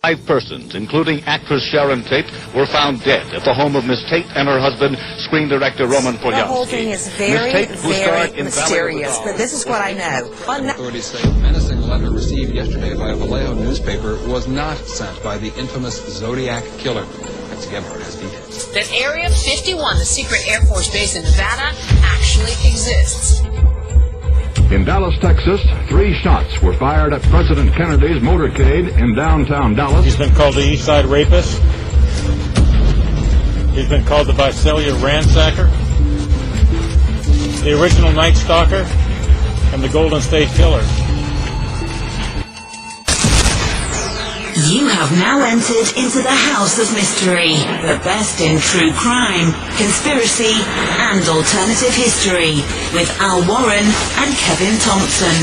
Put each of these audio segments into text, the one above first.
5 persons, including actress Sharon Tate, were found dead at the home of Miss Tate and her husband, screen director Roman Polanski. The whole thing is very mysterious, but this is what I know. Authorities say a menacing letter received yesterday by a Vallejo newspaper was not sent by the infamous Zodiac killer. Nancy Gebhardt has details. That Area 51, the secret Air Force base in Nevada, actually exists. In Dallas, Texas, 3 shots were fired at President Kennedy's motorcade in downtown Dallas. He's been called the East Side Rapist. He's been called the Visalia Ransacker, the original Night Stalker, and the Golden State Killer. You have now entered into the House of Mystery, the best in true crime, conspiracy, and alternative history, with Al Warren and Kevin Thompson.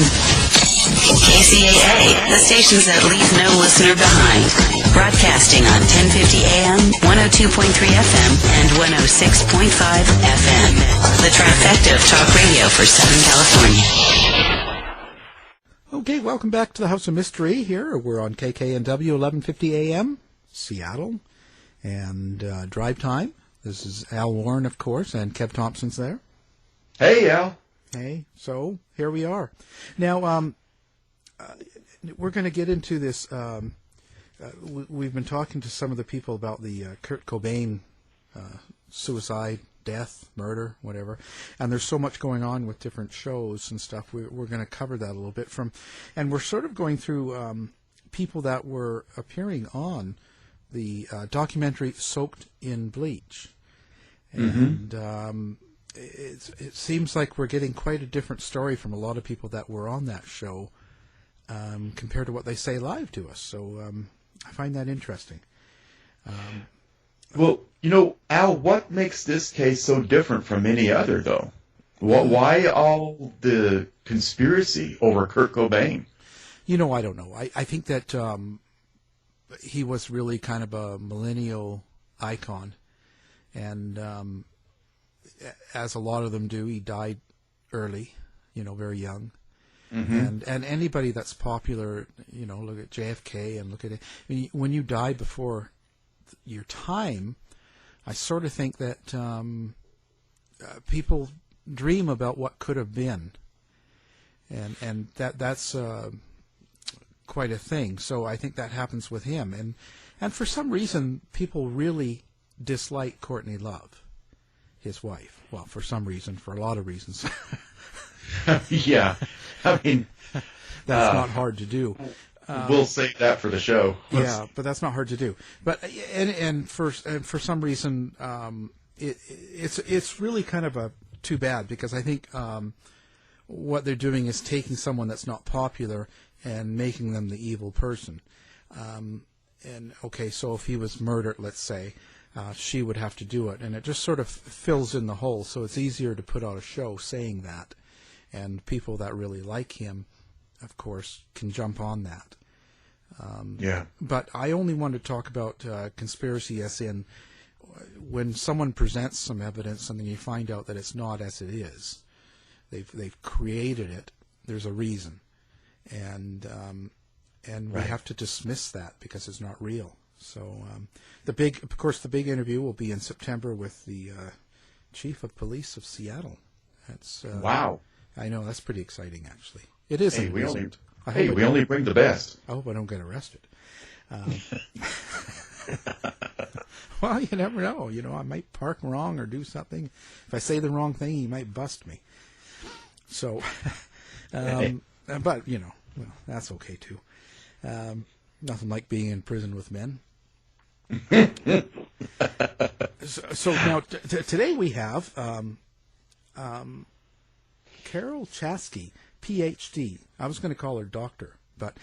KCAA, the stations that leave no listener behind. Broadcasting on 1050 AM, 102.3 FM, and 106.5 FM. The trifecta of talk radio for Southern California. Okay, welcome back to the House of Mystery here. We're on KKNW 1150 AM, Seattle, and Drive Time. This is Al Warren, of course, and Kev Thompson's there. Hey, Al. Hey, so here we are. Now, we're going to get into this. We've been talking to some of the people about the Kurt Cobain suicide, death, murder, whatever, and there's so much going on with different shows and stuff. We're going to cover that a little bit and we're sort of going through people that were appearing on the documentary Soaked in Bleach, and it seems like we're getting quite a different story from a lot of people that were on that show compared to what they say live to us. So I find that interesting. Well, Al, what makes this case so different from any other, though? Why all the conspiracy over Kurt Cobain? I don't know. I think that he was really kind of a millennial icon, and as a lot of them do, he died early, very young. Mm-hmm. And anybody that's popular, look at JFK and look at it. I mean, when you die before your time, I sort of think that people dream about what could have been, and that's quite a thing. So I think that happens with him, and for some reason people really dislike Courtney Love, his wife. Well, for some reason, for a lot of reasons. Yeah, I mean that's not hard to do. We'll save that for the show. Yeah, but that's not hard to do. But and for some reason, it's really kind of too bad, because I think what they're doing is taking someone that's not popular and making them the evil person. And okay, so if he was murdered, let's say, she would have to do it, and it just sort of fills in the hole. So it's easier to put out a show saying that, and people that really like him, of course, can jump on that. Yeah. But I only want to talk about conspiracy as in when someone presents some evidence and then you find out that it's not as it is. They've created it. There's a reason, and right. We have to dismiss that because it's not real. So the big interview will be in September with the chief of police of Seattle. That's wow. I know, that's pretty exciting, actually. It is. Hey, we only bring the best. I hope I don't get arrested. Well, you never know. I might park wrong or do something. If I say the wrong thing, he might bust me. So, but well, that's okay too. Nothing like being in prison with men. So now today we have Carol Chaski, PhD. I was going to call her doctor, but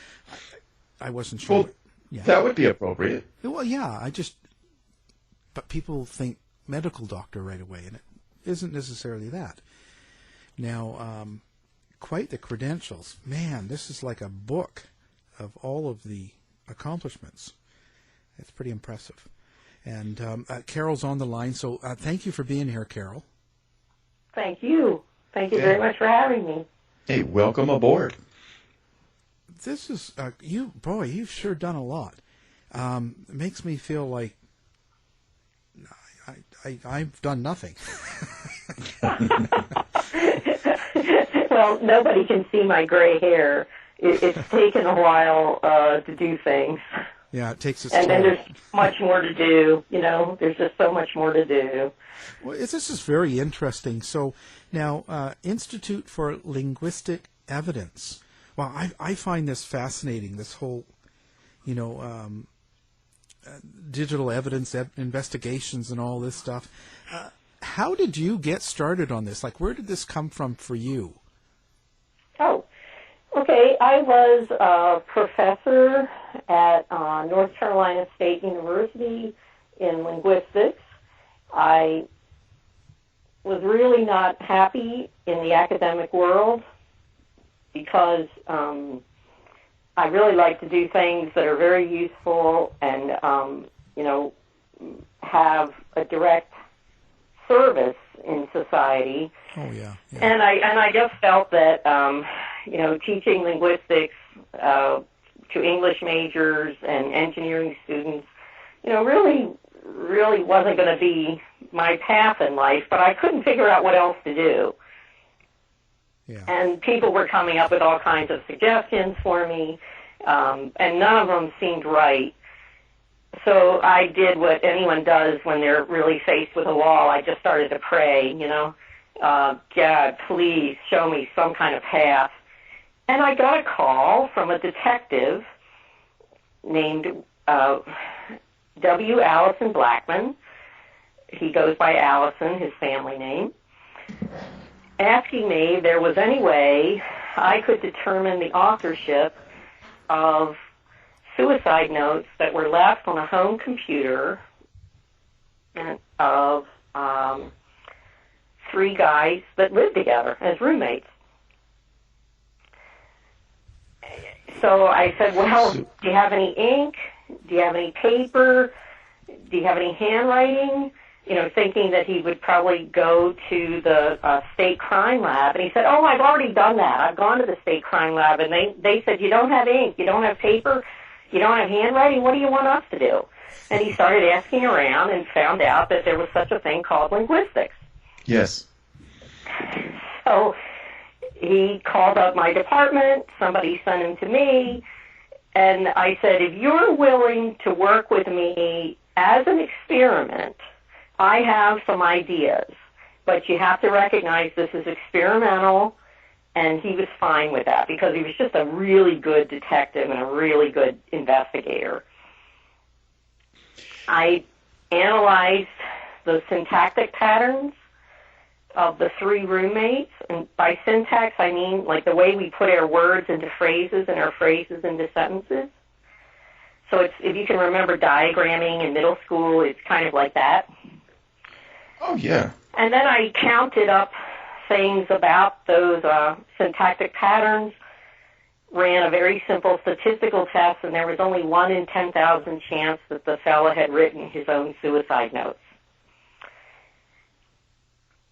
I wasn't sure. Well, yeah. That would be appropriate. Well, yeah, but people think medical doctor right away, and it isn't necessarily that. Now, quite the credentials. Man, this is like a book of all of the accomplishments. It's pretty impressive. And Carol's on the line, so thank you for being here, Carol. Thank you. Thank you very much for having me. Hey, welcome aboard. This is, you've sure done a lot. makes me feel like I've done nothing. Well, nobody can see my gray hair. It's taken a while to do things. Yeah, it takes its and toll. then there's much more to do. There's just so much more to do. Well, this is very interesting. So now, Institute for Linguistic Evidence. Well, I find this fascinating. This whole, digital evidence investigations and all this stuff. How did you get started on this? Like, where did this come from for you? Oh, okay. I was a professor at North Carolina State University in linguistics. I was really not happy in the academic world because I really like to do things that are very useful and, have a direct service in society. Oh, yeah. And I just felt that, teaching linguistics to English majors and engineering students, really wasn't going to be my path in life, but I couldn't figure out what else to do. Yeah. And people were coming up with all kinds of suggestions for me, and none of them seemed right. So I did what anyone does when they're really faced with a wall. I just started to pray, God, please show me some kind of path. And I got a call from a detective named W. Allison Blackman. He goes by Allison, his family name, asking me if there was any way I could determine the authorship of suicide notes that were left on a home computer of 3 guys that lived together as roommates. So I said, well, do you have any ink? Do you have any paper? Do you have any handwriting? Thinking that he would probably go to the state crime lab. And he said, oh, I've already done that. I've gone to the state crime lab. And they said, you don't have ink, you don't have paper, you don't have handwriting, what do you want us to do? And he started asking around and found out that there was such a thing called linguistics. Yes. So he called up my department, somebody sent him to me, and I said, if you're willing to work with me as an experiment, I have some ideas, but you have to recognize this is experimental, and he was fine with that because he was just a really good detective and a really good investigator. I analyzed the syntactic patterns of the 3 roommates, and by syntax I mean like the way we put our words into phrases and our phrases into sentences. So it's, if you can remember diagramming in middle school, it's kind of like that. Oh, yeah. And then I counted up things about those syntactic patterns, ran a very simple statistical test, and there was only 1 in 10,000 chance that the fellow had written his own suicide notes.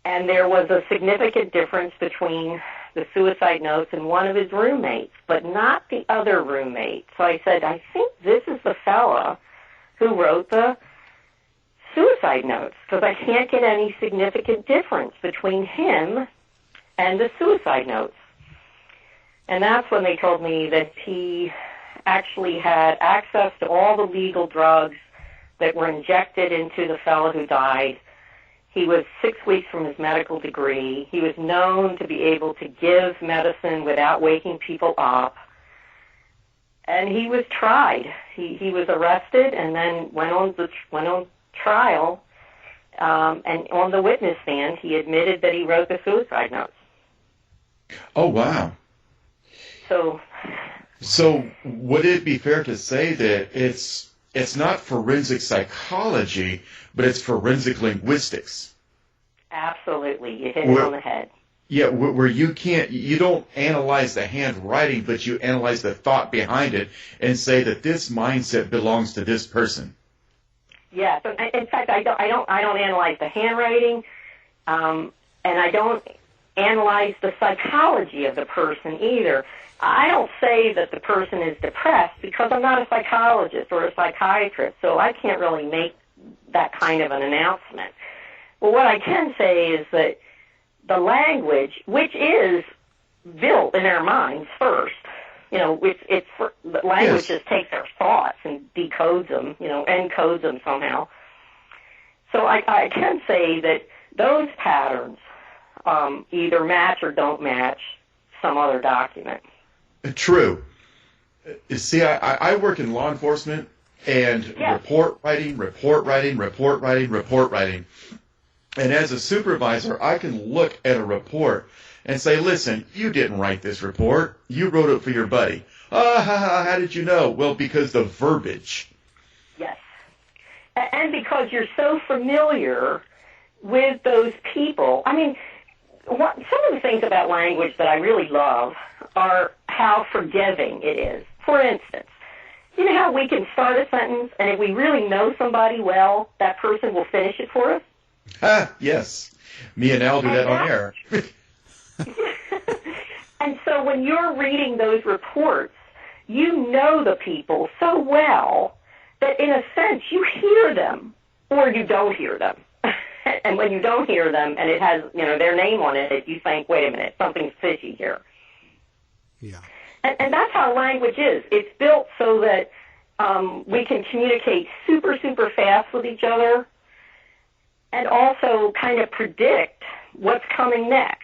And there was a significant difference between the suicide notes and one of his roommates, but not the other roommate. So I said, I think this is the fella who wrote the suicide notes, because I can't get any significant difference between him and the suicide notes. And that's when they told me that he actually had access to all the legal drugs that were injected into the fellow who died. He was 6 weeks from his medical degree. He was known to be able to give medicine without waking people up. And he was tried. He was arrested and then went on trial. And on the witness stand, he admitted that he wrote the suicide notes. Oh, wow. So would it be fair to say that it's not forensic psychology, but it's forensic linguistics? Absolutely. You hit it on the head. Yeah, where you don't analyze the handwriting, but you analyze the thought behind it and say that this mindset belongs to this person. Yes. In fact, I don't analyze the handwriting, and I don't analyze the psychology of the person either. I don't say that the person is depressed because I'm not a psychologist or a psychiatrist, so I can't really make that kind of an announcement. But what I can say is that the language, which is built in their minds first, the language just takes their thoughts and decodes them, encodes them somehow. So I can say that those patterns either match or don't match some other document. True. You see, I work in law enforcement and report writing. And as a supervisor, I can look at a report and say, listen, you didn't write this report. You wrote it for your buddy. How did you know? Well, because the verbiage. Yes. And because you're so familiar with those people. I mean, some of the things about language that I really love are how forgiving it is. For instance, you know how we can start a sentence, and if we really know somebody well, that person will finish it for us? Yes. Me and Al do that on air. And so when you're reading those reports, you know the people so well that in a sense you hear them or you don't hear them. And when you don't hear them and it has, their name on it, you think, wait a minute, something's fishy here. Yeah. And that's how language is. It's built so that we can communicate super, super fast with each other and also kind of predict what's coming next.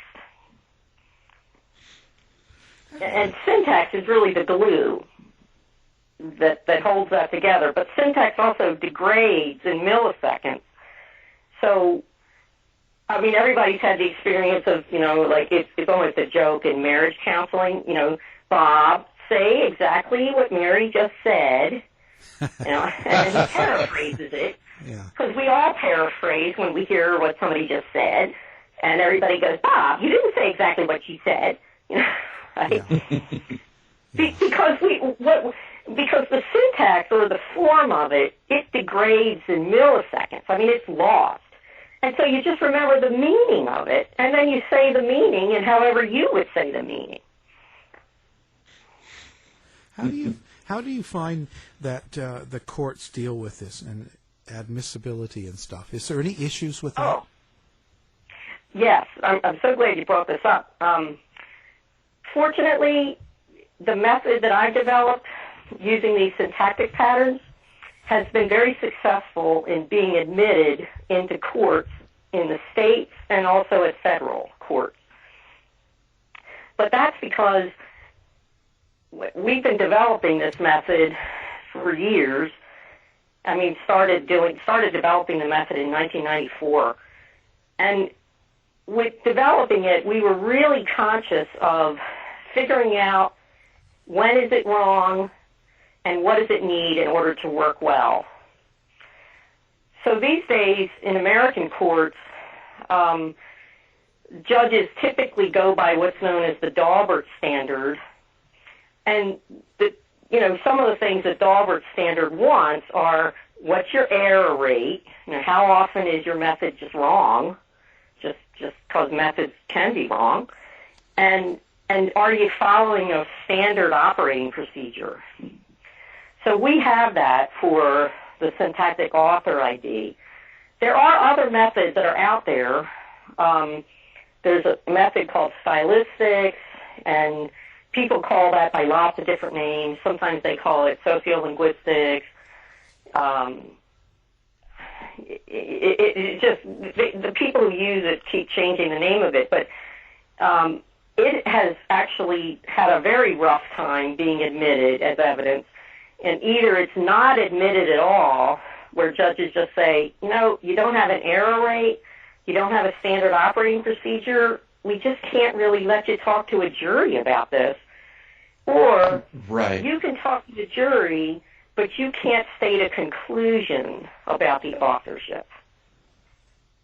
And syntax is really the glue that holds that together. But syntax also degrades in milliseconds. So, I mean, everybody's had the experience of, it's almost a joke in marriage counseling. Bob, say exactly what Mary just said, and then he paraphrases it. Because we all paraphrase when we hear what somebody just said, and everybody goes, Bob, you didn't say exactly what you said, right? Because because the syntax or the form of it degrades in milliseconds. I mean, it's lost. And so you just remember the meaning of it, and then you say the meaning in however you would say the meaning. How do you find that the courts deal with this and admissibility and stuff? Is there any issues with that? Oh, yes. I'm so glad you brought this up. Fortunately, the method that I've developed using these syntactic patterns has been very successful in being admitted into courts in the states and also at federal courts. But that's because we've been developing this method for years. I mean, started developing the method in 1994. And with developing it, we were really conscious of figuring out when is it wrong and what does it need in order to work well. So these days in American courts, judges typically go by what's known as the Daubert standard. And some of the things that Daubert standard wants are what's your error rate? How often is your method just wrong? Just because methods can be wrong. And are you following a standard operating procedure? So we have that for the syntactic author ID. There are other methods that are out there. There's a method called stylistics, and people call that by lots of different names. Sometimes they call it sociolinguistics. The people who use it keep changing the name of it, but it has actually had a very rough time being admitted as evidence. And either it's not admitted at all, where judges just say, you don't have an error rate, you don't have a standard operating procedure, we just can't really let you talk to a jury about this. Or you can talk to the jury, but you can't state a conclusion about the authorship.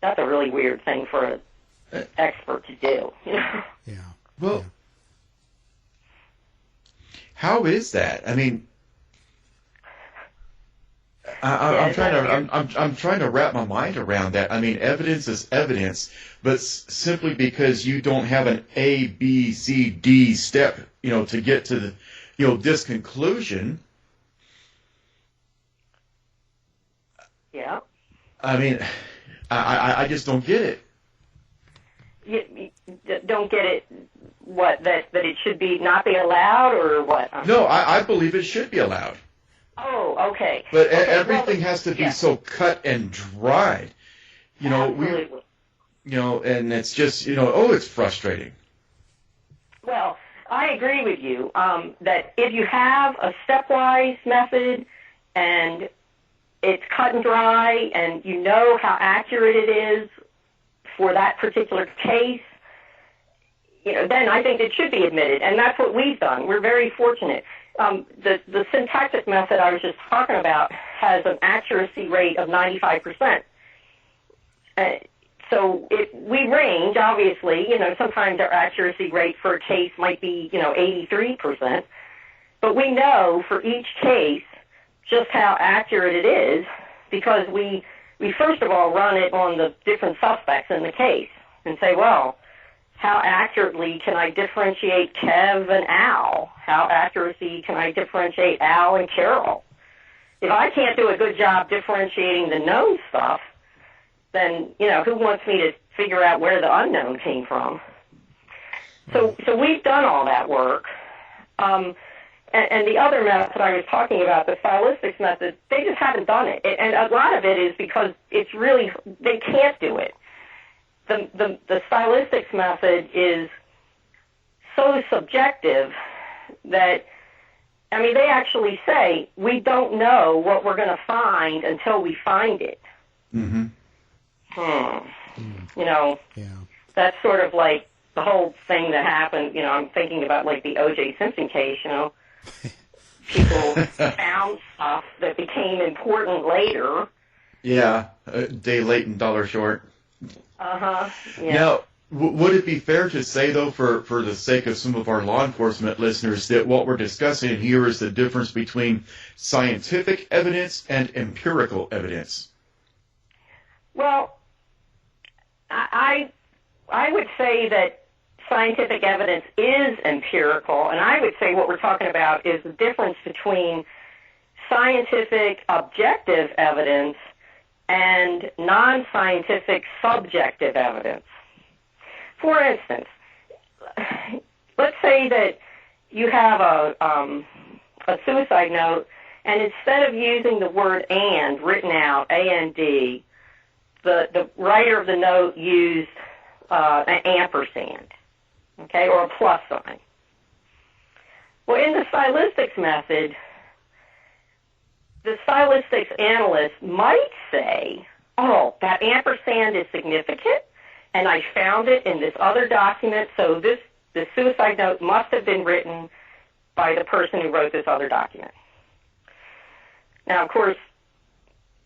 That's a really weird thing for an expert to do. Yeah. Well, how is that? I mean, I'm trying to wrap my mind around that. I mean, evidence is evidence, but simply because you don't have an A, B, C, D step, to get to the, this conclusion. Yeah. I mean, I just don't get it. You don't get it. What, that it should be not be allowed, or what? No, I believe it should be allowed. Oh, okay. But everything has to be so cut and dried. Absolutely. And it's just, it's frustrating. Well, I agree with you that if you have a stepwise method and it's cut and dry and you know how accurate it is for that particular case, then I think it should be admitted, and that's what we've done. We're very fortunate. The syntactic method I was just talking about has an accuracy rate of 95%. So we range, obviously. Sometimes our accuracy rate for a case might be, 83%. But we know for each case just how accurate it is because we first of all run it on the different suspects in the case and say, well, how accurately can I differentiate Kev and Al? How accurately can I differentiate Al and Carol? If I can't do a good job differentiating the known stuff, then, who wants me to figure out where the unknown came from? So we've done all that work. And the other method I was talking about, the stylistics method, they just haven't done it. And a lot of it is because it's really, they can't do it. The stylistics method is so subjective that, they actually say, we don't know what we're going to find until we find it. Mm-hmm. That's sort of like the whole thing that happened, I'm thinking about like the O.J. Simpson case, people found stuff that became important later. Yeah, a day late and dollar short. Uh-huh. Yeah. Now, would it be fair to say, though, for the sake of some of our law enforcement listeners, that what we're discussing here is the difference between scientific evidence and empirical evidence? Well, I would say that scientific evidence is empirical, and I would say what we're talking about is the difference between scientific objective evidence and non-scientific subjective evidence. For instance, let's say that you have a suicide note, and instead of using the word "and" written out, A-N-D, the writer of the note used an ampersand, okay, or a plus sign. Well, in the stylistics method, the stylistics analyst might say, oh, that ampersand is significant, and I found it in this other document, so the suicide note must have been written by the person who wrote this other document. Now, of course,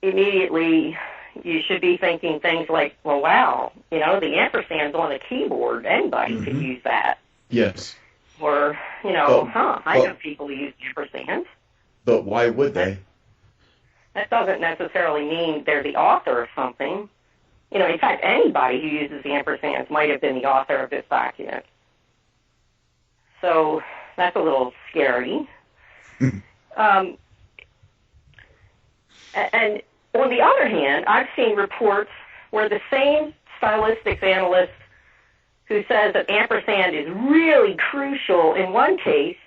immediately you should be thinking things like, well, wow, the ampersand's on the keyboard. Anybody could use that. Yes. Or, I know people who use ampersands. But why would they? That doesn't necessarily mean they're the author of something. In fact, anybody who uses the ampersands might have been the author of this document. So that's a little scary. And on the other hand, I've seen reports where the same stylistics analyst who says that ampersand is really crucial in one case,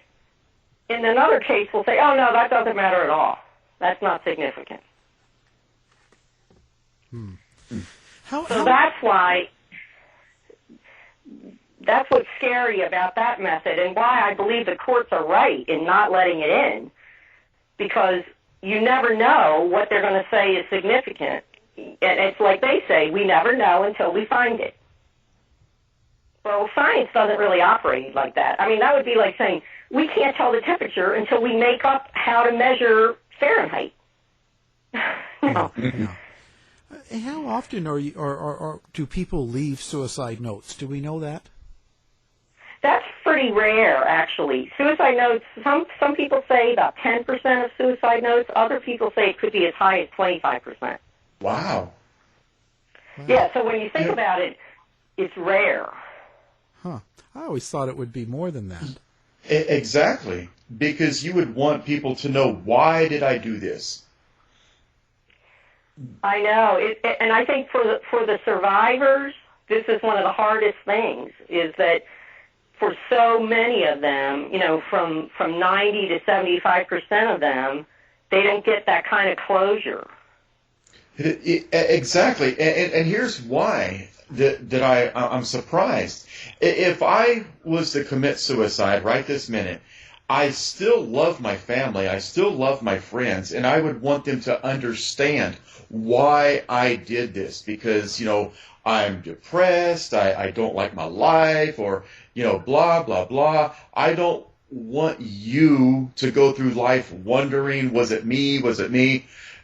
in another case will say, oh, no, that doesn't matter at all. That's not significant. That's why, that's what's scary about that method and why I believe the courts are right in not letting it in, because you never know what they're going to say is significant. And it's like they say, we never know until we find it. Well, science doesn't really operate like that. That would be like saying, we can't tell the temperature until we make up how to measure Fahrenheit. No. How often or do people leave suicide notes? Do we know that? That's pretty rare, actually. Suicide notes, some people say about 10% of suicide notes. Other people say it could be as high as 25%. Wow. Yeah, so when you think about it, it's rare. Huh. I always thought it would be more than that. Exactly. Because you would want people to know, why did I do this? I know. And I think for the survivors, this is one of the hardest things, is that for so many of them, from 90 to 75% of them, they don't get that kind of closure. Exactly. And here's why that I'm surprised. If I was to commit suicide right this minute, I still love my family, I still love my friends, and I would want them to understand why I did this, because, I'm depressed, I don't like my life, or, blah, blah, blah. I don't want you to go through life wondering, was it me?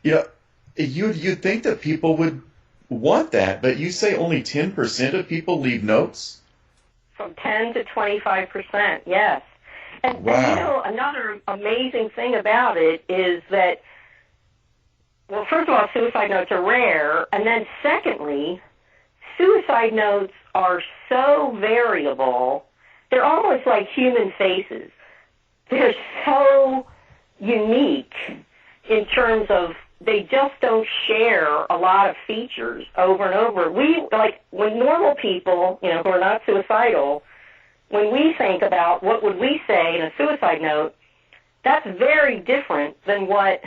You'd think that people would want that, but you say only 10% of people leave notes? From 10 to 25%, yes. And, wow. And another amazing thing about it is that, well, first of all, suicide notes are rare, and then secondly, suicide notes are so variable. They're almost like human faces. They're so unique in terms of they just don't share a lot of features over and over. When normal people, who are not suicidal, when we think about what would we say in a suicide note, that's very different than what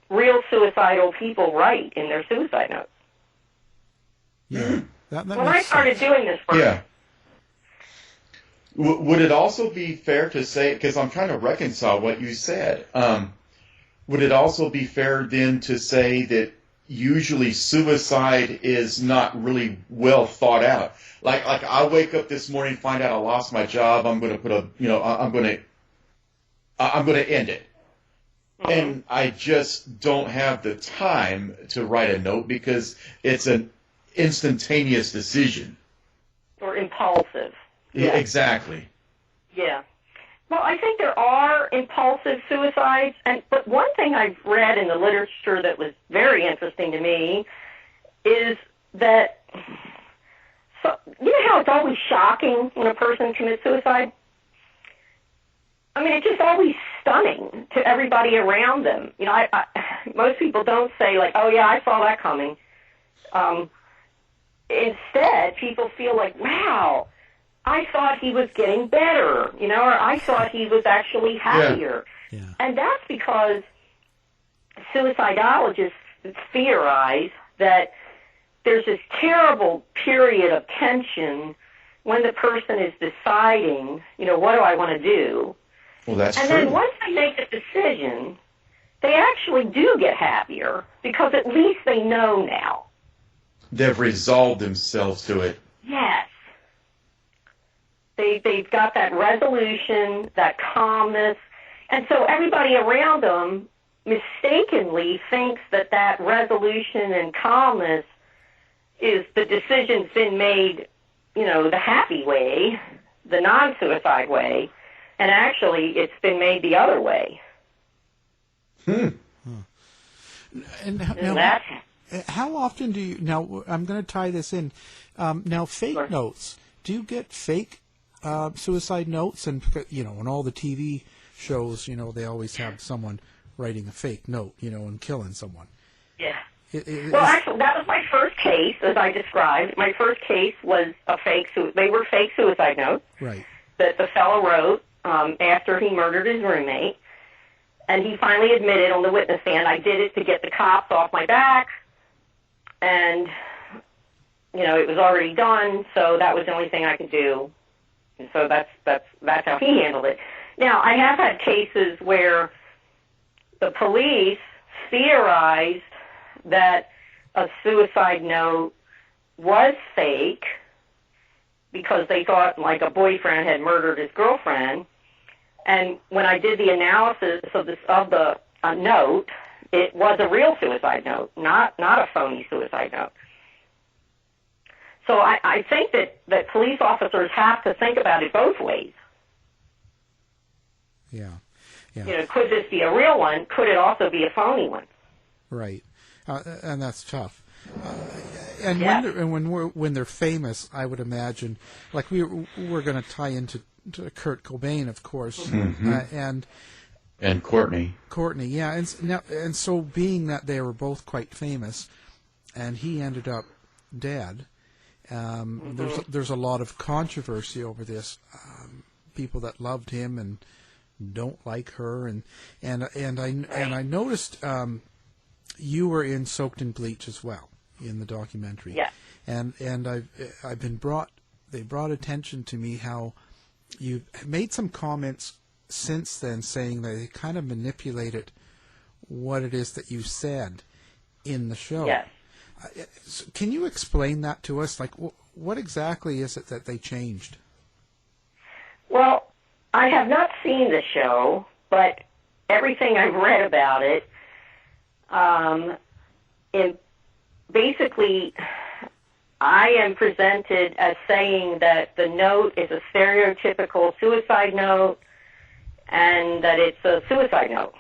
real suicidal people write in their suicide notes. Yeah. That when I started doing this work, yeah. Would it also be fair to say, because I'm trying to reconcile what you said, would it also be fair then to say that usually suicide is not really well thought out? Like I wake up this morning, find out I lost my job, I'm going to put I'm going to end it. Mm-hmm. And I just don't have the time to write a note because it's an instantaneous decision. Or impulsive. Yeah, exactly. Yeah. Well, I think there are impulsive suicides, but one thing I've read in the literature that was very interesting to me is that, you know how it's always shocking when a person commits suicide? I mean, it's just always stunning to everybody around them. Most people don't say, like, oh, yeah, I saw that coming. Instead, people feel like, wow, I thought he was getting better, or I thought he was actually happier. Yeah. And that's because suicidologists theorize that there's this terrible period of tension when the person is deciding, what do I want to do? Well, that's true. And then once they make a decision, they actually do get happier because at least they know now. They've resolved themselves to it. Yes. They've got that resolution, that calmness, and so everybody around them mistakenly thinks that resolution and calmness is the decision's been made, the happy way, the non-suicide way, and actually it's been made the other way. And now, how often do you, now I'm going to tie this in, now fake notes, do you get fake suicide notes? And, on all the TV shows, they always have someone writing a fake note, and killing someone. Yeah. Actually, that was my first case, as I described. My first case was they were fake suicide notes. Right. That the fellow wrote after he murdered his roommate. And he finally admitted on the witness stand, I did it to get the cops off my back. And, it was already done, so that was the only thing I could do. And so that's how he handled it. Now, I have had cases where the police theorized that a suicide note was fake because they thought, like, a boyfriend had murdered his girlfriend. And when I did the analysis of the note, it was a real suicide note, not a phony suicide note. So I think that police officers have to think about it both ways. Yeah. Could this be a real one? Could it also be a phony one? Right. And that's tough. When they're famous, I would imagine, like we're going to tie into Kurt Cobain, of course, and Courtney. Yeah, and so being that they were both quite famous, and he ended up dead. There's a lot of controversy over this. People that loved him and don't like her, and I noticed you were in Soaked in Bleach as well in the documentary. Yeah. And they brought attention to me how you made some comments since then saying that they kind of manipulated what it is that you said in the show. Yes. Can you explain that to us? Like, what exactly is it that they changed? Well, I have not seen the show, but everything I've read about it, basically, I am presented as saying that the note is a stereotypical suicide note, and that it's a suicide note.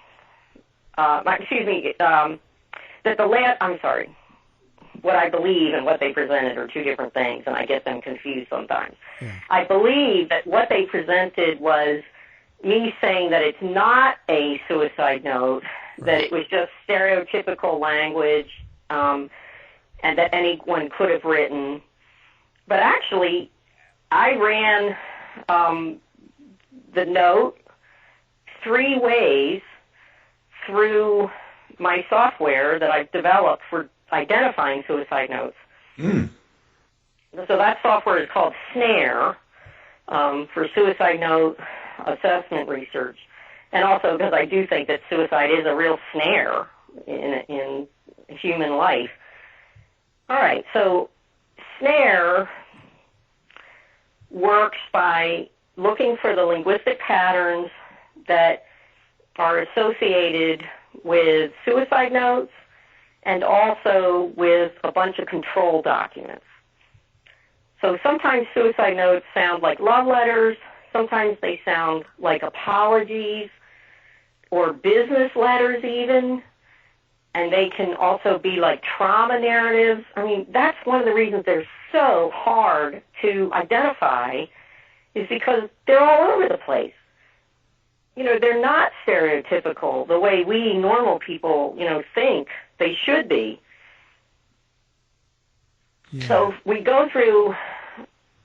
What I believe and what they presented are two different things, and I get them confused sometimes. Yeah. I believe that what they presented was me saying that it's not a suicide note, that it was just stereotypical language, and that anyone could have written. But actually, I ran the note 3 ways through my software that I've developed for identifying suicide notes. So that software is called SNARE, for Suicide Note Assessment Research. And also because I do think that suicide is a real snare in human life. All right, so SNARE works by looking for the linguistic patterns that are associated with suicide notes and also with a bunch of control documents. So sometimes suicide notes sound like love letters, sometimes they sound like apologies or business letters even, and they can also be like trauma narratives. I mean, that's one of the reasons they're so hard to identify, is because they're all over the place. They're not stereotypical the way we normal people, think they should be. Yeah. So we go through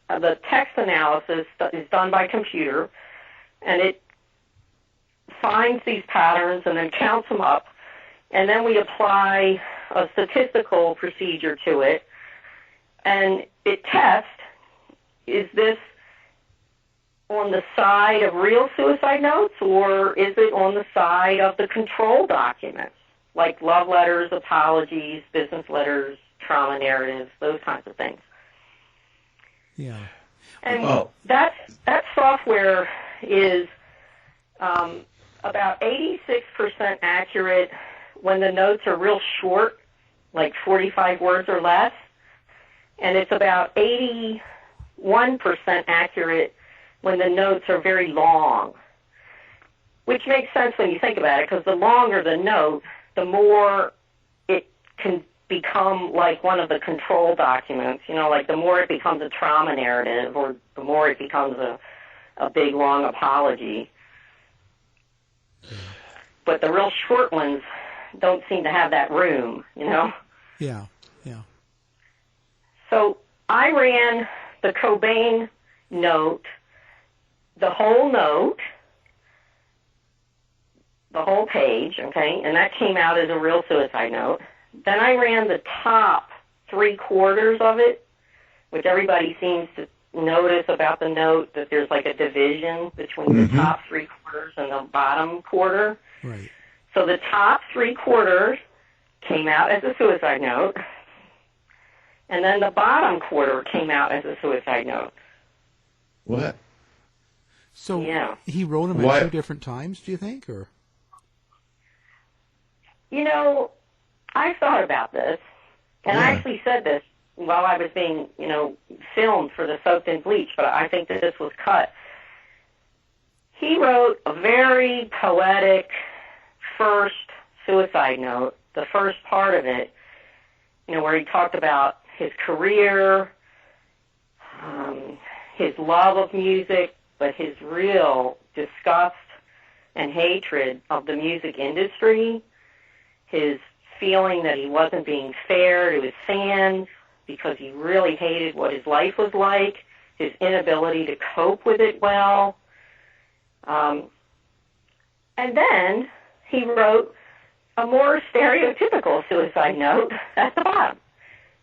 the text analysis that is done by computer, and it finds these patterns and then counts them up, and then we apply a statistical procedure to it, and it tests, is this on the side of real suicide notes, or is it on the side of the control documents, like love letters, apologies, business letters, trauma narratives, those kinds of things. Yeah. And that software is about 86% accurate when the notes are real short, like 45 words or less, and it's about 81% accurate when the notes are very long, which makes sense when you think about it, because the longer the note, the more it can become like one of the control documents, like the more it becomes a trauma narrative, or the more it becomes a big, long apology. But the real short ones don't seem to have that room, Yeah. So I ran the Cobain note, the whole note, the whole page, okay, and that came out as a real suicide note. Then I ran the top 3/4 of it, which everybody seems to notice about the note, that there's like a division between the top 3/4 and the bottom quarter. Right. So the top 3/4 came out as a suicide note, and then the bottom quarter came out as a suicide note. What? So he wrote them at 2 different times, do you think, or? I've thought about this, and I actually said this while I was being, filmed for the Soaked in Bleach, but I think that this was cut. He wrote a very poetic first suicide note, the first part of it, where he talked about his career, his love of music, but his real disgust and hatred of the music industry, his feeling that he wasn't being fair to his fans because he really hated what his life was like, his inability to cope with it well. And then he wrote a more stereotypical suicide note at the bottom.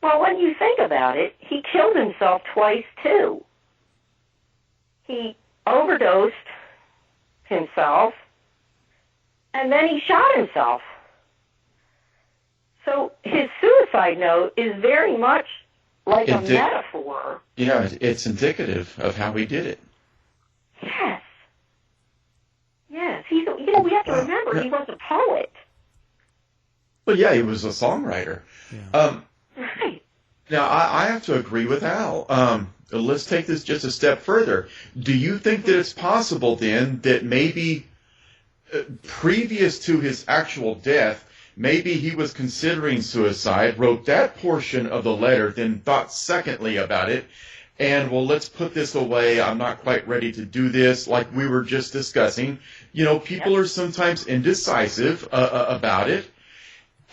Well, when you think about it, he killed himself twice, too. He overdosed himself, and then he shot himself. So his suicide note is very much like a metaphor. Yeah, it's indicative of how he did it. Yes. Yes. We have to remember he was a poet. Well, yeah, he was a songwriter. Yeah. Right. Now, I have to agree with Al. Let's take this just a step further. Do you think that it's possible, then, that maybe previous to his actual death, maybe he was considering suicide, wrote that portion of the letter, then thought secondly about it, and, well, let's put this away. I'm not quite ready to do this, like we were just discussing. People are sometimes indecisive about it.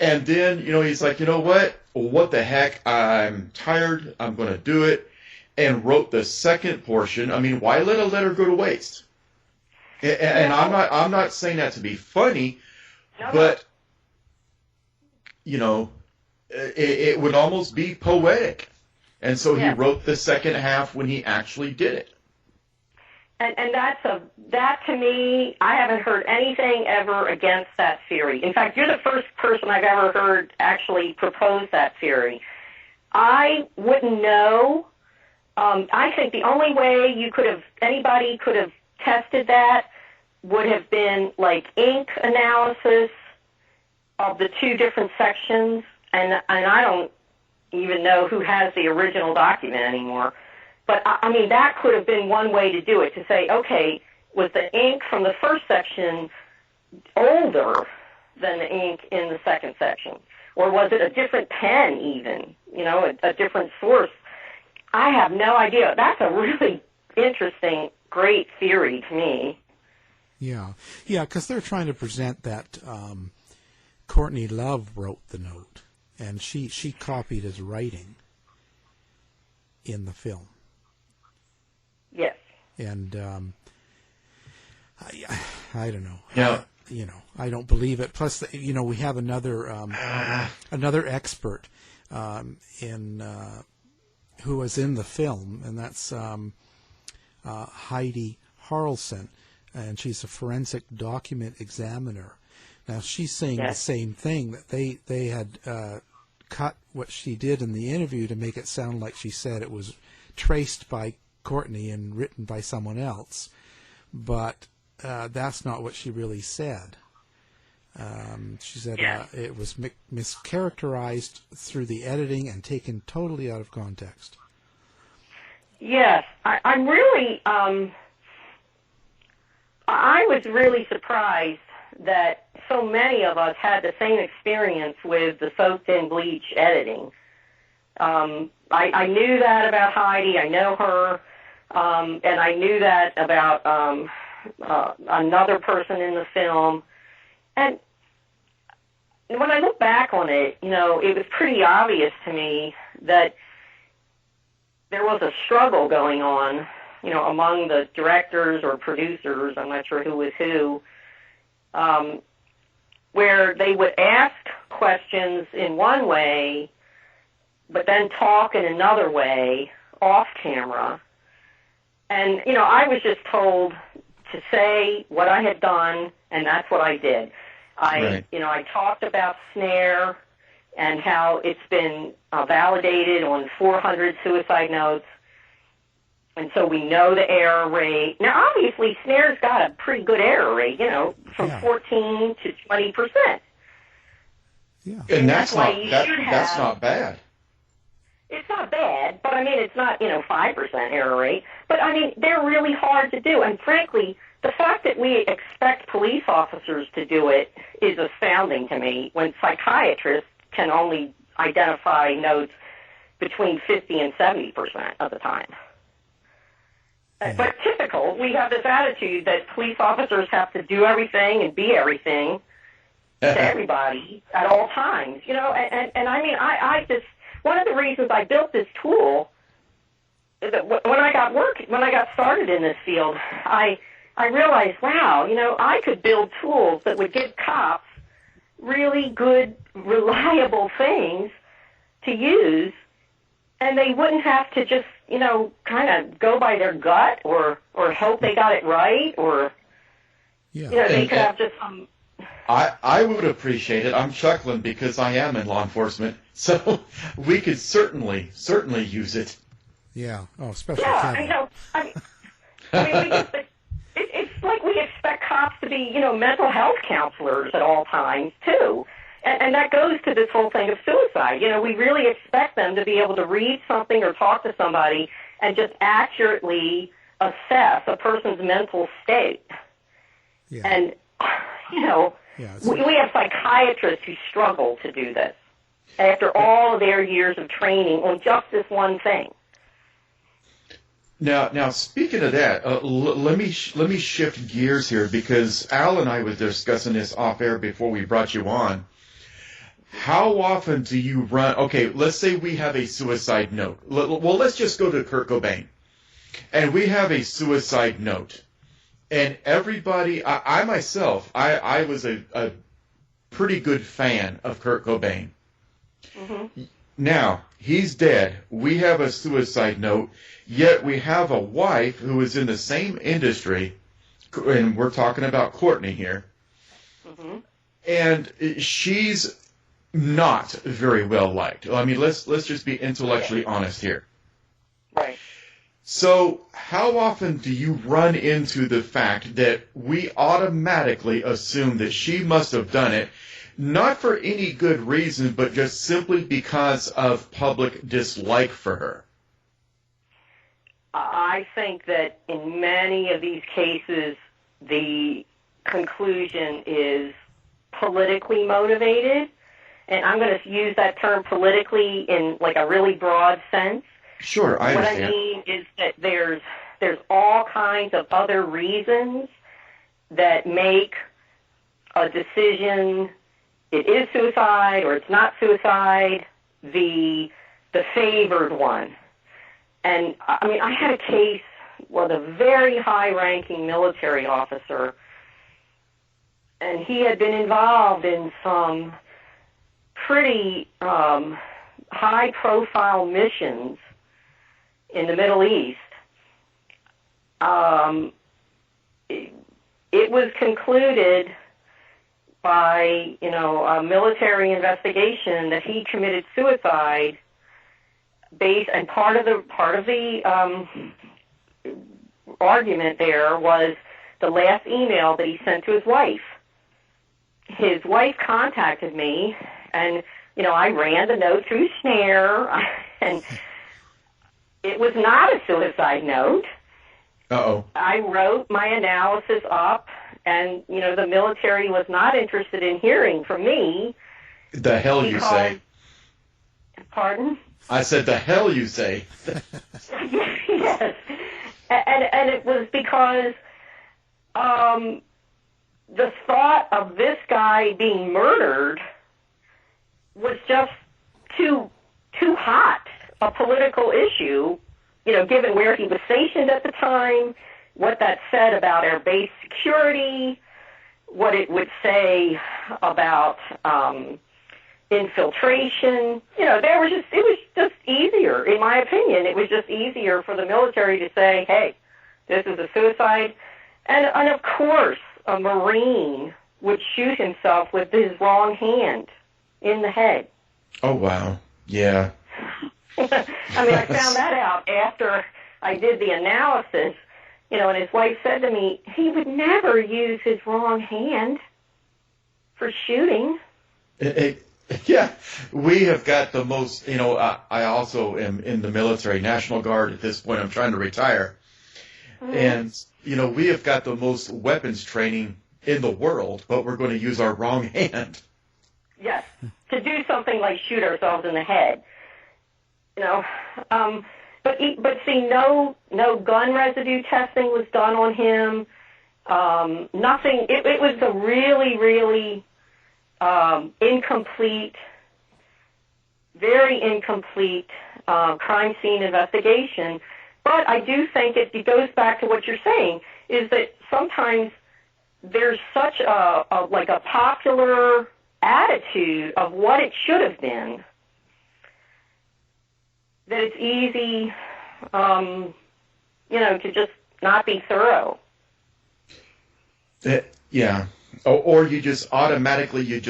And then, he's like, what the heck? I'm tired. I'm going to do it. And wrote the second portion. I mean, why let a letter go to waste? And I'm not saying that to be funny, but, it would almost be poetic. And so he wrote the second half when he actually did it. And that to me, I haven't heard anything ever against that theory. In fact, you're the first person I've ever heard actually propose that theory. I wouldn't know. I think the only way anybody could have tested that would have been like ink analysis of the two different sections, and I don't even know who has the original document anymore. But, I mean, that could have been one way to do it, to say, okay, was the ink from the first section older than the ink in the second section? Or was it a different pen even, a different source? I have no idea. That's a really interesting, great theory to me. Yeah, because they're trying to present that Courtney Love wrote the note, and she copied his writing in the film. Yes. And I don't know. Yeah. I don't believe it. Plus, we have another expert who was in the film, and that's Heidi Harlson, and she's a forensic document examiner. Now, she's saying the same thing, that they had cut what she did in the interview to make it sound like she said it was traced by Courtney and written by someone else, but that's not what she really said. She said it was mischaracterized through the editing and taken totally out of context. Yes, I'm really, I was really surprised that so many of us had the same experience with the Soaked in Bleach editing. I knew that about Heidi. I know her. And I knew that about another person in the film. And when I look back on it, it was pretty obvious to me that there was a struggle going on, among the directors or producers, I'm not sure who was who, where they would ask questions in one way, but then talk in another way off camera. And, I was just told to say what I had done, and that's what I did. I talked about snare and how it's been validated on 400 suicide notes, and so we know the error rate. Now, obviously, snare's got a pretty good error rate, from 14 to 20%. Yeah, and that's not bad. It's not bad, but I mean, it's not, 5% error rate. But I mean, they're really hard to do. And frankly, the fact that we expect police officers to do it is astounding to me when psychiatrists can only identify notes between 50 and 70% of the time. But typical, we have this attitude that police officers have to do everything and be everything to everybody at all times, and I mean, I just, one of the reasons I built this tool, when I got started in this field, I realized, wow, I could build tools that would give cops really good, reliable things to use, and they wouldn't have to just, kind of go by their gut or hope they got it right, or, they could have just some... I would appreciate it. I'm chuckling because I am in law enforcement, so we could certainly use it. Yeah. Oh, especially. Yeah, I know. I mean it's like we expect cops to be, mental health counselors at all times too, and that goes to this whole thing of suicide. We really expect them to be able to read something or talk to somebody and just accurately assess a person's mental state. Yeah. And we have psychiatrists who struggle to do this after all of their years of training on just this one thing. Now, speaking of that, let me shift gears here, because Al and I was discussing this off air before we brought you on. How often do you run? Okay, let's say we have a suicide note. Well, let's just go to Kurt Cobain, and we have a suicide note. And everybody, I myself, I was a pretty good fan of Kurt Cobain. Mm-hmm. Now, he's dead. We have a suicide note, yet we have a wife who is in the same industry, and we're talking about Courtney here. Mm-hmm. And she's not very well liked. I mean, let's just be intellectually honest here. Right. So how often do you run into the fact that we automatically assume that she must have done it, not for any good reason, but just simply because of public dislike for her? I think that in many of these cases, the conclusion is politically motivated. And I'm going to use that term politically in like a really broad sense. Sure, I understand. What I mean is that there's all kinds of other reasons that make a decision, it is suicide or it's not suicide, the favored one. And I mean, I had a case with a very high-ranking military officer, and he had been involved in some pretty high-profile missions in the Middle East. It was concluded by, a military investigation that he committed suicide and part of the argument there was the last email that he sent to his wife. His wife contacted me, and, I ran the note through Snare, and it was not a suicide note. Uh-oh. I wrote my analysis up, and, the military was not interested in hearing from me. The hell you say. Pardon? I said, the hell you say. Yes. And it was because the thought of this guy being murdered was just too hot a political issue, given where he was stationed at the time, what that said about our base security, what it would say about infiltration. It was just easier, in my opinion. It was just easier for the military to say, hey, this is a suicide. And of course, a Marine would shoot himself with his wrong hand in the head. Oh, wow. Yeah. I mean, I found that out after I did the analysis, and his wife said to me, he would never use his wrong hand for shooting. Yeah, we have got the most, I also am in the military, National Guard at this point. I'm trying to retire. And, we have got the most weapons training in the world, but we're going to use our wrong hand. Yes, to do something like shoot ourselves in the head. But see, no gun residue testing was done on him. Nothing. It was a really, really incomplete, very incomplete crime scene investigation. But I do think it goes back to what you're saying, is that sometimes there's such a popular attitude of what it should have been that it's easy, to just not be thorough. Yeah. Or you just automatically,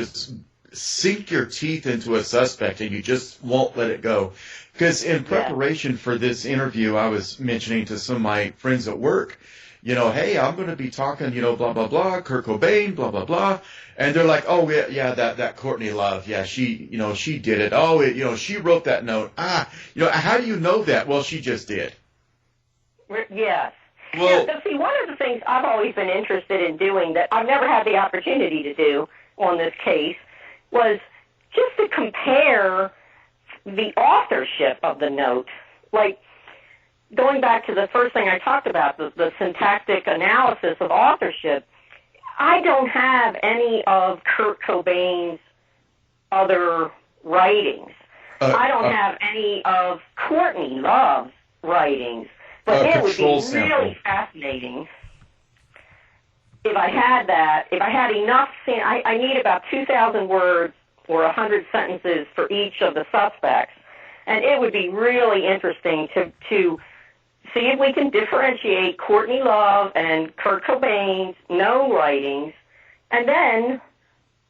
sink your teeth into a suspect and you just won't let it go. Because in preparation for this interview, I was mentioning to some of my friends at work, hey, I'm going to be talking, blah, blah, blah, Kurt Cobain, blah, blah, blah. And they're like, oh, yeah, that Courtney Love. Yeah, she did it. Oh, she wrote that note. How do you know that? Well, she just did. Yes. Well, so see, one of the things I've always been interested in doing that I've never had the opportunity to do on this case was just to compare the authorship of the note. Like, going back to the first thing I talked about, the syntactic analysis of authorship, I don't have any of Kurt Cobain's other writings. I don't have any of Courtney Love's writings. But it would be really fascinating if I had that, if I had enough. I need about 2,000 words or 100 sentences for each of the suspects. And it would be really interesting to see if we can differentiate Courtney Love and Kurt Cobain's known writings, and then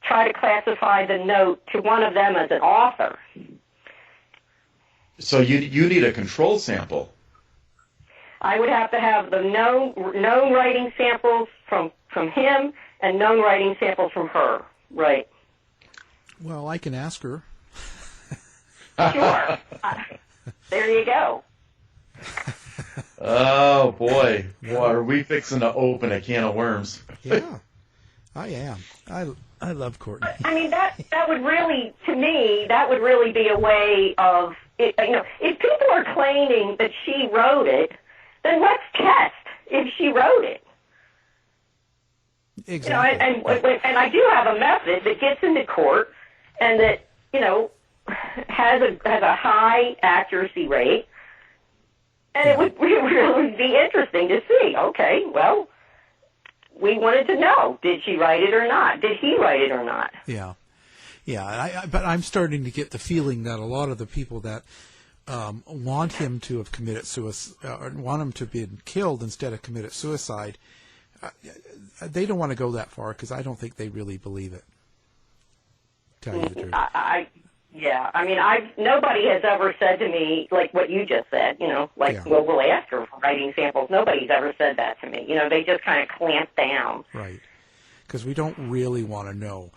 try to classify the note to one of them as an author. So you need a control sample. I would have to have the known writing samples from him and known writing samples from her. Right. Well, I can ask her. Sure. There you go. Oh, boy. Are we fixing to open a can of worms? Yeah, I am. I love Courtney. I mean, that would really, to me, that would really be a way of, if people are claiming that she wrote it, then let's test if she wrote it. Exactly. And I do have a method that gets into court and that, has a high accuracy rate. And it would really be interesting to see. Okay, well, we wanted to know, did she write it or not? Did he write it or not? Yeah. But I'm starting to get the feeling that a lot of the people that want him to have committed suicide, or want him to have been killed instead of committed suicide, they don't want to go that far because I don't think they really believe it. Tell you the truth. Nobody has ever said to me, like what you just said, well, we'll ask her for writing samples. Nobody's ever said that to me. They just kind of clamp down. Right. Because we don't really want to know.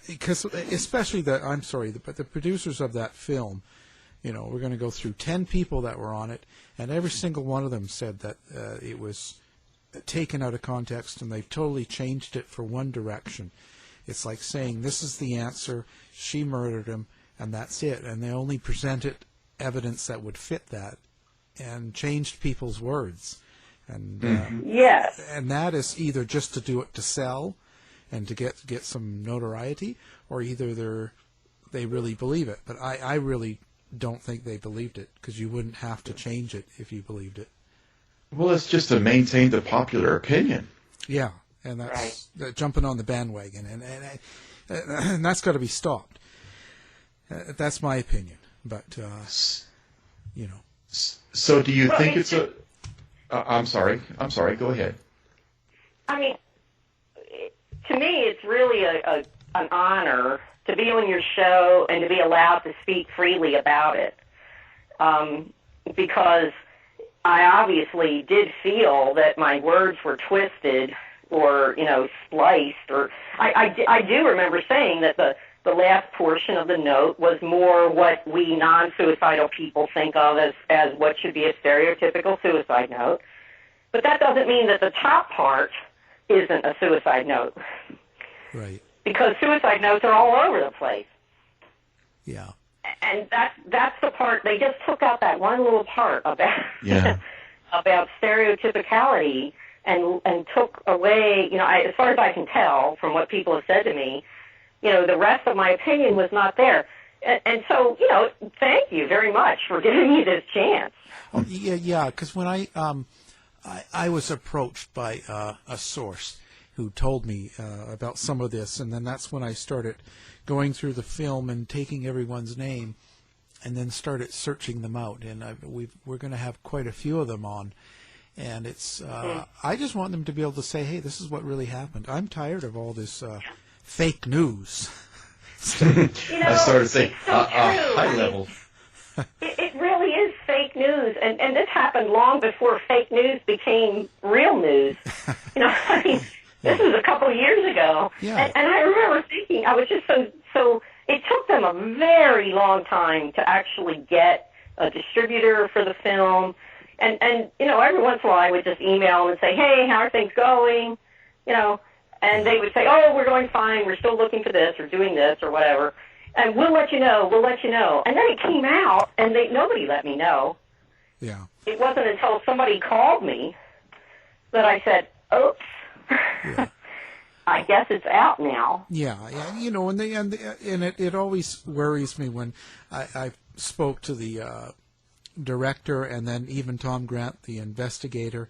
Because especially but the producers of that film, we're going to go through 10 people that were on it, and every single one of them said that it was taken out of context and they've totally changed it for one direction. It's like saying, this is the answer, she murdered him, and that's it. And they only presented evidence that would fit that and changed people's words. And yes. And that is either just to do it to sell and to get some notoriety, or either they really believe it. But I really don't think they believed it, because you wouldn't have to change it if you believed it. Well, it's just to maintain the popular opinion. Yeah. And that's jumping on the bandwagon, and that's got to be stopped. That's my opinion. But So, do you think it's a? I'm sorry. Go ahead. I mean, to me, it's really an honor to be on your show and to be allowed to speak freely about it, because I obviously did feel that my words were twisted or spliced, or I do remember saying that the last portion of the note was more what we non-suicidal people think of as what should be a stereotypical suicide note. But that doesn't mean that the top part isn't a suicide note. Right. Because suicide notes are all over the place. Yeah. And that's the part, they just took out that one little part about about stereotypicality and took away, as far as I can tell from what people have said to me, the rest of my opinion was not there. And so, thank you very much for giving me this chance. Oh, yeah, because when I was approached by a source who told me about some of this, and then that's when I started going through the film and taking everyone's name, and then started searching them out. And we're going to have quite a few of them on. And it's I just want them to be able to say, hey, this is what really happened. I'm tired of all this fake news. I started saying high level. It really is fake news, and this happened long before fake news became real news. This was a couple of years ago, and I remember thinking, I was just so. It took them a very long time to actually get a distributor for the film, and every once in a while I would just email them and say, hey, how are things going? And they would say, oh, we're going fine, we're still looking for this or doing this or whatever. And we'll let you know. And then it came out, and nobody let me know. Yeah. It wasn't until somebody called me that I said, oops, yeah. I guess it's out now. Yeah. And it always worries me when I spoke to the director and then even Tom Grant, the investigator,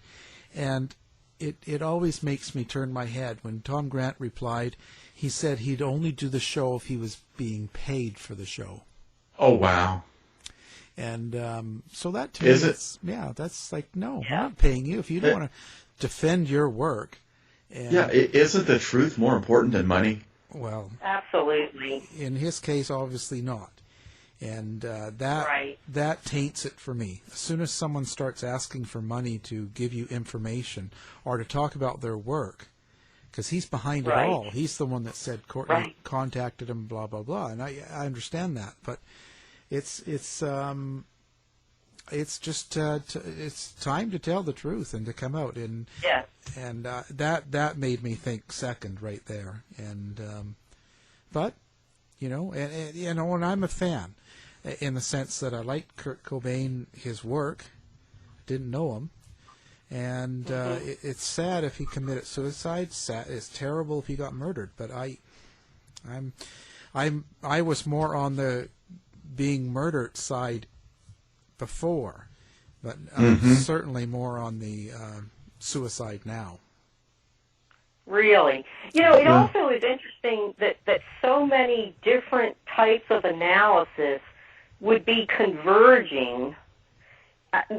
and it always makes me turn my head. When Tom Grant replied, he said he'd only do the show if he was being paid for the show. Oh, wow. And so that to is me, it? That's like, no, I'm not paying you if you don't want to defend your work. And, isn't the truth more important than money? Well, absolutely. In his case, obviously not. And that taints it for me. As soon as someone starts asking for money to give you information or to talk about their work, because he's behind it all. He's the one that said Courtney contacted him, blah, blah, blah. And I understand that. But it's just it's time to tell the truth and to come out. And that made me think second right there. And but, and I'm a fan in the sense that I liked Kurt Cobain, his work. Didn't know him. And it's sad if he committed suicide. It's terrible if he got murdered. But I was more on the being murdered side before, but I'm certainly more on the suicide now. Really, it also is interesting that so many different types of analysis would be converging.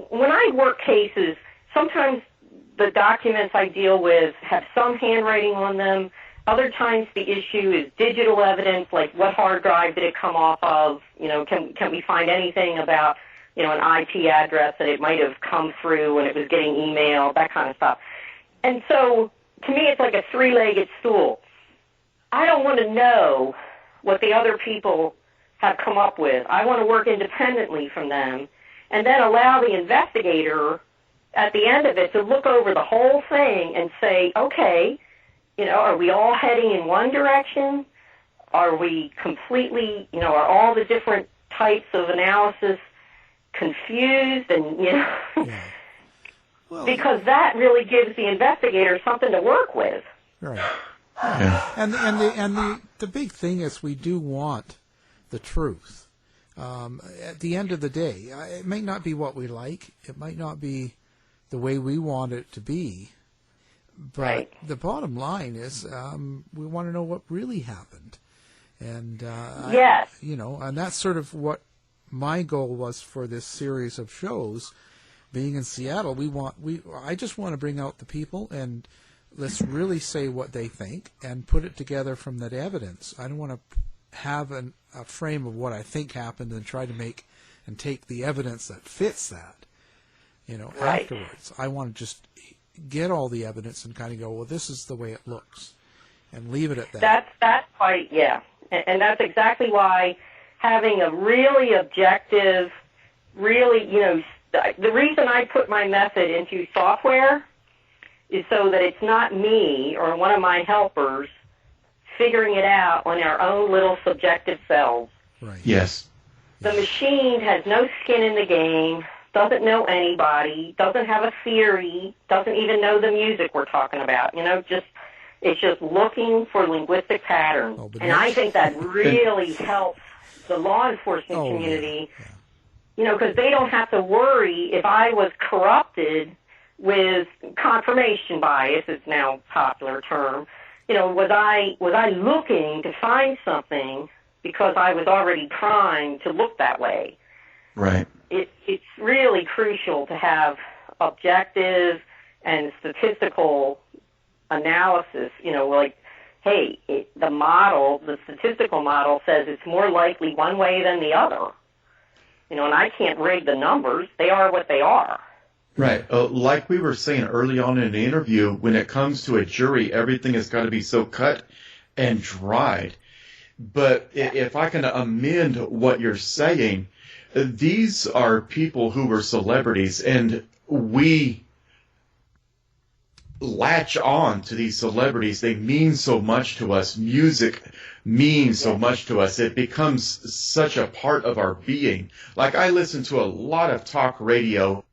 When I work cases, sometimes the documents I deal with have some handwriting on them. Other times the issue is digital evidence, like what hard drive did it come off of? Can we find anything about, an IP address that it might have come through when it was getting emailed, that kind of stuff. And so to me it's like a three-legged stool. I don't want to know what the other people have come up with. I want to work independently from them and then allow the investigator at the end of it to look over the whole thing and say, okay, are we all heading in one direction? Are we completely, are all the different types of analysis confused? And, well, because that really gives the investigator something to work with. Right. Yeah. And the big thing is we do want the truth. At the end of the day, it may not be what we like. It might not be the way we want it to be. But the bottom line is we want to know what really happened. And, and that's sort of what my goal was for this series of shows. Being in Seattle, I just want to bring out the people and let's really say what they think and put it together from that evidence. I don't want to have a frame of what I think happened and try to make and take the evidence that fits that, afterwards. I want to just get all the evidence and kind of go, well, this is the way it looks, and leave it at that. That's quite, And that's exactly why having a really objective, really, the reason I put my method into software is so that it's not me or one of my helpers figuring it out on our own little subjective selves. Right. Yes. The machine has no skin in the game, doesn't know anybody, doesn't have a theory, doesn't even know the music we're talking about. It's just looking for linguistic patterns. And I think that really helps the law enforcement community, because they don't have to worry if I was corrupted with confirmation bias, it's now a popular term. Was I looking to find something because I was already primed to look that way? Right. It's really crucial to have objective and statistical analysis, the statistical model says it's more likely one way than the other. And I can't rig the numbers. They are what they are. Right. Like we were saying early on in the interview, when it comes to a jury, everything has got to be so cut and dried. But if I can amend what you're saying, these are people who were celebrities, and we latch on to these celebrities. They mean so much to us. Music means so much to us. It becomes such a part of our being. Like, I listen to a lot of talk radio,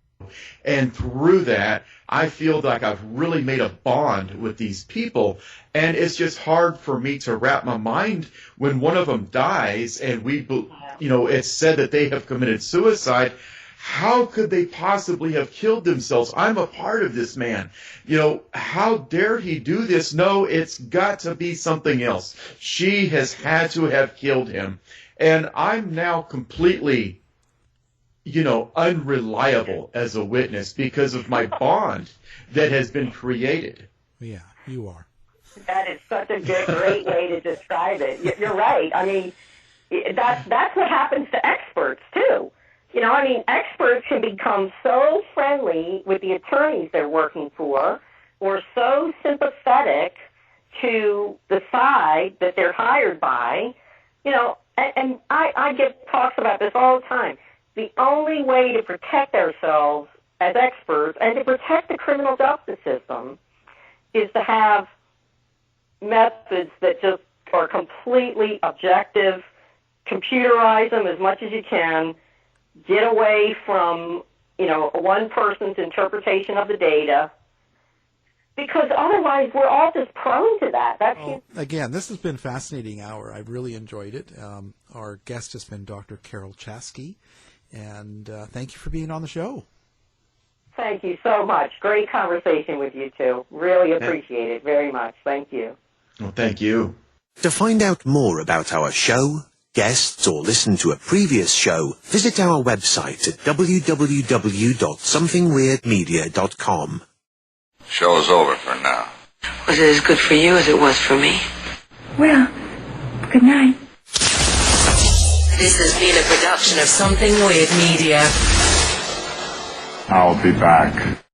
and through that, I feel like I've really made a bond with these people. And it's just hard for me to wrap my mind when one of them dies and it's said that they have committed suicide. How could they possibly have killed themselves? I'm a part of this man. How dare he do this? No, it's got to be something else. She has had to have killed him. And I'm now completely, unreliable as a witness because of my bond that has been created. Yeah, you are. That is such a great way to describe it. You're right. I mean, that's what happens to experts, too. Experts can become so friendly with the attorneys they're working for, or so sympathetic to the side that they're hired by, and I get talks about this all the time. The only way to protect ourselves as experts and to protect the criminal justice system is to have methods that just are completely objective, computerize them as much as you can, get away from, one person's interpretation of the data, because otherwise we're all just prone to that. Again, this has been a fascinating hour. I've really enjoyed it. Our guest has been Dr. Carol Chaski, and thank you for being on the show. Thank you so much. Great conversation with you two. Really appreciate it very much. Thank you. Well, thank you. To find out more about our show, guests, or listen to a previous show, visit our website at www.somethingweirdmedia.com. Show's over for now. Was it as good for you as it was for me? Well, good night. This has been a production of Something Weird Media. I'll be back.